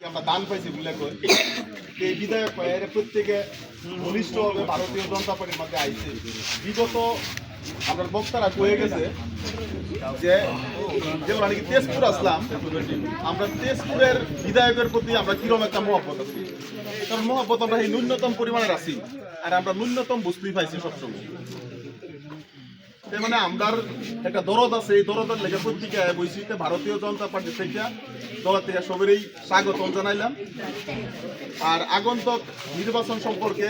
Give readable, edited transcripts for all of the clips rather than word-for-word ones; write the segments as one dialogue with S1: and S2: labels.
S1: আমরা দান পাইছি উল্লেখ করি এই বিধায়ক এর প্রত্যেকে ঘনিষ্ঠভাবে ভারতীয় জনতা পার্টির মধ্যে আইছে বিগত আপনার বক্তারা কয়ে গেছে যে যেমন নাকি তেজপুর আসলাম আমরা তেজপুরের বিধায়কের প্রতি আমরা কিরকম একটা মহব্বত আছি কারণ মহব্বত আমরা এই ন্যূনতম পরিমাণের আছি আর আমরা ন্যূনতম বুঝতেই পাইছি সবসময় মানে আমরার একটা দরদ আছে এই দরদের লেগে পত্রিকায় বইছিতে ভারতীয় জনতা পার্টি থেকে দলের থেকে সবেরই স্বাগতম জানাইলাম আর আগন্তক নির্বাচন সম্পর্কে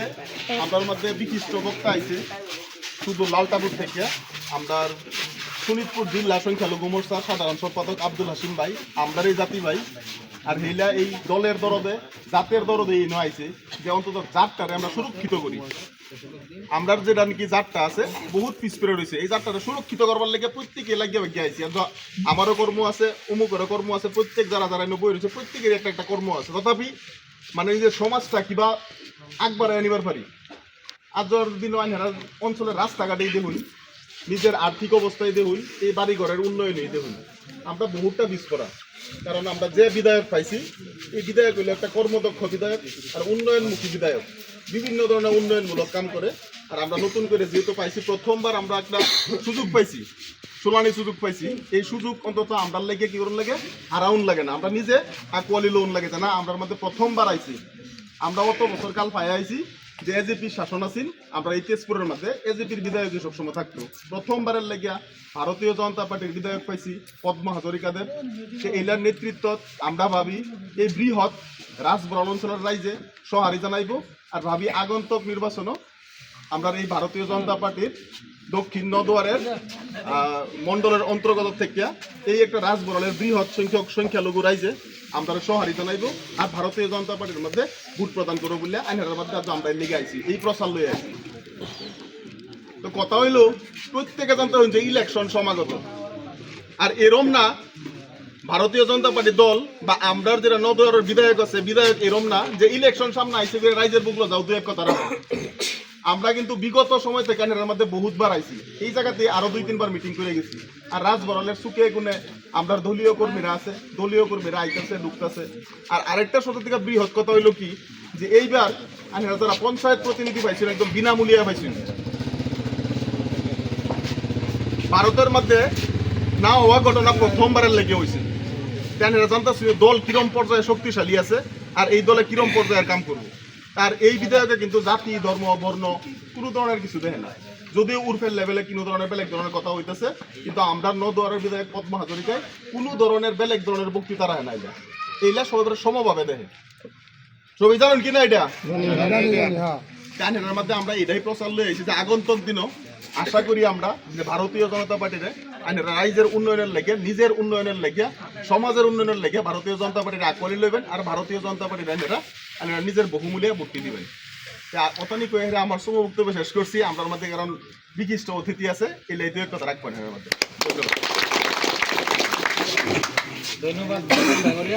S1: আমাদের মধ্যে বিশিষ্ট বক্তা আইছে শুধু লালটাপুর থেকে আমরা শোনিতপুর জেলা সংখ্যালঘু মোর্চার সাধারণ সম্পাদক আব্দুল হাসিম ভাই আমরার এই জাতি ভাই আর হেলা এই দলের দরদে জাতের দরদে এই নয় যে অন্তত জাতটারে আমরা সুরক্ষিত করি আমরা যেটা নাকি জাতটা আছে বহুত পিছপেরে রয়েছে এই জাতটারে সুরক্ষিত করবার লেগে প্রত্যেকে লাগিয়ে বাগিয়ে আইছি আমারও কর্ম আছে অমুকেরও কর্ম আছে প্রত্যেক যারা যারা বই রয়েছে প্রত্যেকের একটা একটা কর্ম আছে তথাপি মানে নিজের সমাজটা কিবা একবারে আনিবার পারি আজর দিন অঞ্চলের রাস্তাঘাটেই দেখুন নিজের আর্থিক অবস্থায় দেখুন এই বাড়িঘরের উন্নয়নেই দেখুন আমরা বহুতটা পিছপড়া কারণ আমরা যে বিধায়ক পাইছি এই বিধায়ক হইল একটা কর্মদক্ষ বিধায়ক আর উন্নয়নমুখী বিধায়ক বিভিন্ন ধরনের উন্নয়নমূলক কাম করে আর আমরা নতুন করে যেহেতু পাইছি প্রথমবার আমরা একটা সুযোগ পাইছি শুনানি সুযোগ পাইছি এই সুযোগ অন্তত আমরা লেগে কি করুন লাগে হারাউন লাগে না আমরা নিজে আকোয়ালি লোন লাগে না আমরার মধ্যে প্রথমবার আইছি আমরা অত বছর কাল পাই আইছি যে এজেপির শাসন আছেন আমরা এই তেজপুরের মধ্যে এজেপির বিধায়ক সবসময় থাকতো প্রথমবারের লেগিয়া ভারতীয় জনতা পার্টির বিধায়ক পাইছি পদ্মা হাজরিকাদের সে এইলার নেতৃত্ব আমরা ভাবি এই বৃহৎ রাজবরণ অঞ্চলের রাইজে সহারি জানাইব আর ভাবি আগন্তক নির্বাচনও আমরা এই ভারতীয় জনতা পার্টির দক্ষিণ নদুয়ারের মণ্ডলের অন্তর্গত থেকে এই একটা রাজবরণের বৃহৎ সংখ্যালঘু রাইজে আমরা সহারি জানাইব আর ভারতীয় জনতা পার্টির মধ্যে ভোট প্রদান করবো বলে আইনের মধ্যে আমরা লিগে আইছি এই প্রচার লয়ে আইছি তো কথা হইল প্রত্যেকে জানতে হইন যে ইলেকশন সমাগত আর এরম না ভারতীয় জনতা পার্টি দল বা আমরার যেটা নদুয়ারের বিধায়ক আছে বিধায়ক এরম না যে ইলেকশন সামনে আইসে রাইজের বুকলো যাও দু এক কথা আমরা কিন্তু বিগত সময় থেকে আইনের মধ্যে বহুতবার আইছি এই জায়গাতে আরো 2-3 মিটিং করে গেছি আর রাজবরণের সুখে গুণে আমরা দলীয় কর্মীরা আছে দলীয় কর্মীরা আইতেছে ঢুকতেছে আর আরেকটা সত্য থেকে বৃহৎ কথা হইল কি যে এইবার আইনের যারা পঞ্চায়েত প্রতিনিধি পাইছিল একদম বিনামূল্যে পাইছিল ভারতের মধ্যে না হওয়া ঘটনা প্রথমবারের লেগে হয়েছে জানতে দল কিরম পর্যায়ে শক্তিশালী আছে আর এই দলে কিরম পর্যায়ের কাম করবে আর এই বিধায়কে কিন্তু জাতি ধর্ম বর্ণ কোনো ধরনের কিছু দেখে না যদিও উর্ফের লেভেলে কোনো ধরনের বেলেগ ধরনের কথা হইতেছে কিন্তু আমরা নদুয়ারের বিধায়ক পদ্মা হাজরিকায় কোনো ধরনের বেলেগ ধরনের বক্তৃতা রাখে না এটা এইলা সবাই সমভাবে দেখে সবাই জানেন কিনা এটা কানের মধ্যে আমরা এটাই প্রচার লয়ে এসেছি যে আগন্তক দিনও আশা করি আমরা যে ভারতীয় জনতা পার্টির রাইজের উন্নয়নের লেগে নিজের উন্নয়নের লেগে সমাজের উন্নয়নের লেগে ভারতীয় জনতা পার্টির আকোয়ালি লইবেন আর ভারতীয় জনতা পার্টির নিজের বহুমূল্যে ভোট দিবেন অতনি কয়ে আমার সময় বক্তব্য শেষ করছি আমার মধ্যে কারণ বিশিষ্ট অতিথি আছে এই লাইতে কথা রাখবেন এর মধ্যে ধন্যবাদ।